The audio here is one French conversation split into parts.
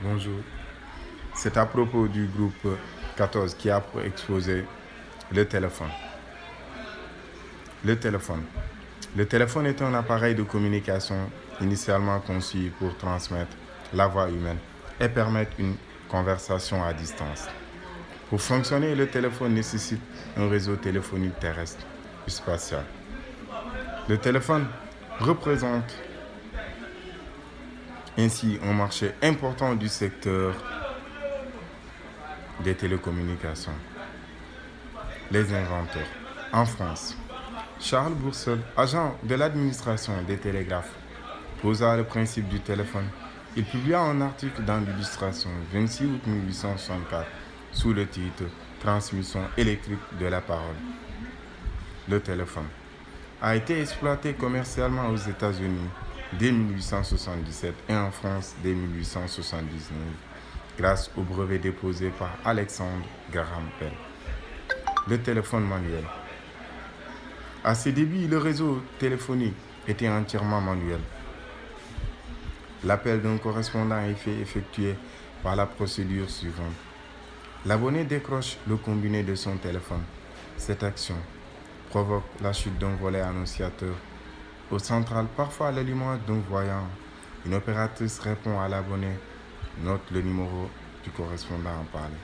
Bonjour. C'est à propos du groupe 14 qui a pour exposé le téléphone. Le téléphone. Le téléphone est un appareil de communication initialement conçu pour transmettre la voix humaine et permettre une conversation à distance. Pour fonctionner, le téléphone nécessite un réseau téléphonique terrestre et spatial. Le téléphone représente ainsi un marché important du secteur des télécommunications. Les inventeurs. En France, Charles Bourseul, agent de l'administration des télégraphes, posa le principe du téléphone. Il publia un article dans l'illustration 26 août 1864 sous le titre Transmission électrique de la parole. Le téléphone a été exploité commercialement aux États-Unis dès 1877 et en France dès 1879 grâce au brevet déposé par Alexandre Graham Bell. Le téléphone manuel. À ses débuts, le réseau téléphonique était entièrement manuel. L'appel d'un correspondant est effectué par la procédure suivante. L'abonné décroche le combiné de son téléphone. Cette action provoque la chute d'un volet annonciateur au central, parfois à l'image d'un voyant. Une opératrice répond à l'abonné, note le numéro du correspondant en parler.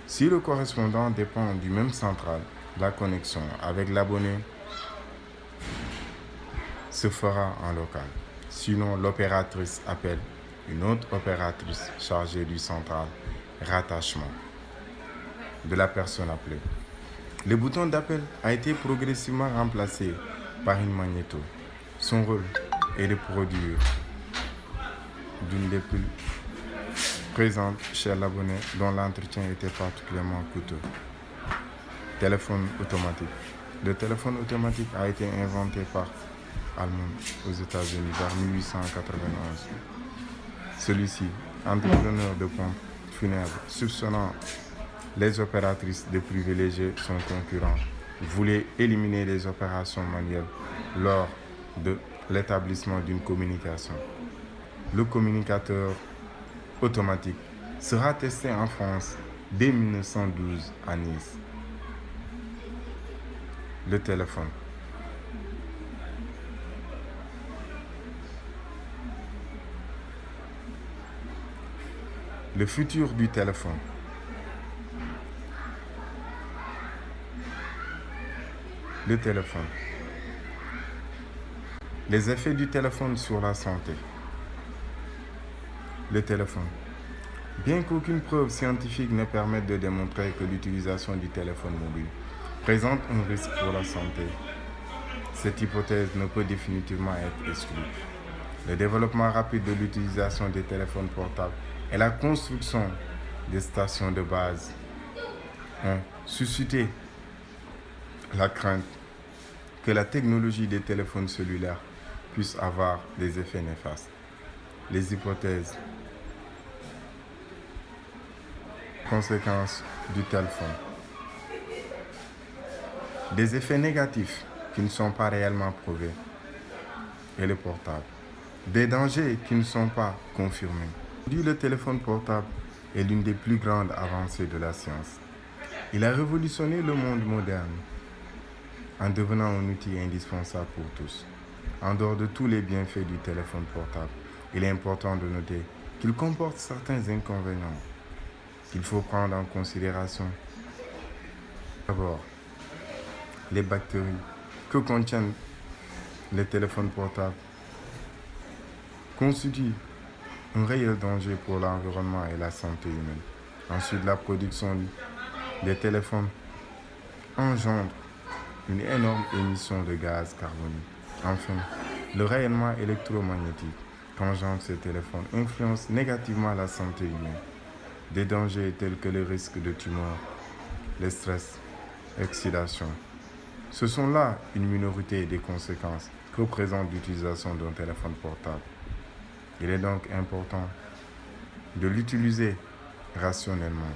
Si le correspondant dépend du même central, la connexion avec l'abonné se fera en local. Sinon, l'opératrice appelle une autre opératrice chargée du central rattachement de la personne appelée. Le bouton d'appel a été progressivement remplacé par une magnéto. Son rôle est de produire d'une des plus présentes chez l'abonné dont l'entretien était particulièrement coûteux. Téléphone automatique. Le téléphone automatique a été inventé par Allemand aux États-Unis vers 1891. Celui-ci, entrepreneur de pompes funèbres, soupçonnant les opératrices de privilégier son concurrent, voulait éliminer les opérations manuelles lors de l'établissement d'une communication. Le communicateur automatique sera testé en France dès 1912 à Nice. Le téléphone. Le futur du téléphone. Le téléphone. Les effets du téléphone sur la santé. Le téléphone. Bien qu'aucune preuve scientifique ne permette de démontrer que l'utilisation du téléphone mobile présente un risque pour la santé, cette hypothèse ne peut définitivement être exclue. Le développement rapide de l'utilisation des téléphones portables et la construction des stations de base ont suscité la crainte que la technologie des téléphones cellulaires puisse avoir des effets néfastes. Les hypothèses. Conséquences du téléphone. Des effets négatifs qui ne sont pas réellement prouvés et le portable. Des dangers qui ne sont pas confirmés. Aujourd'hui, le téléphone portable est l'une des plus grandes avancées de la science. Il a révolutionné le monde moderne en devenant un outil indispensable pour tous. En dehors de tous les bienfaits du téléphone portable, il est important de noter qu'il comporte certains inconvénients qu'il faut prendre en considération. D'abord, les bactéries que contiennent les téléphones portables constituent un réel danger pour l'environnement et la santé humaine. Ensuite, la production des téléphones engendre une énorme émission de gaz carbonique. Enfin, le rayonnement électromagnétique qu'engendrent ces téléphones influence négativement la santé humaine. Des dangers tels que le risque de tumeur, le stress, l'excitation. Ce sont là une minorité des conséquences que présente l'utilisation d'un téléphone portable. Il est donc important de l'utiliser rationnellement.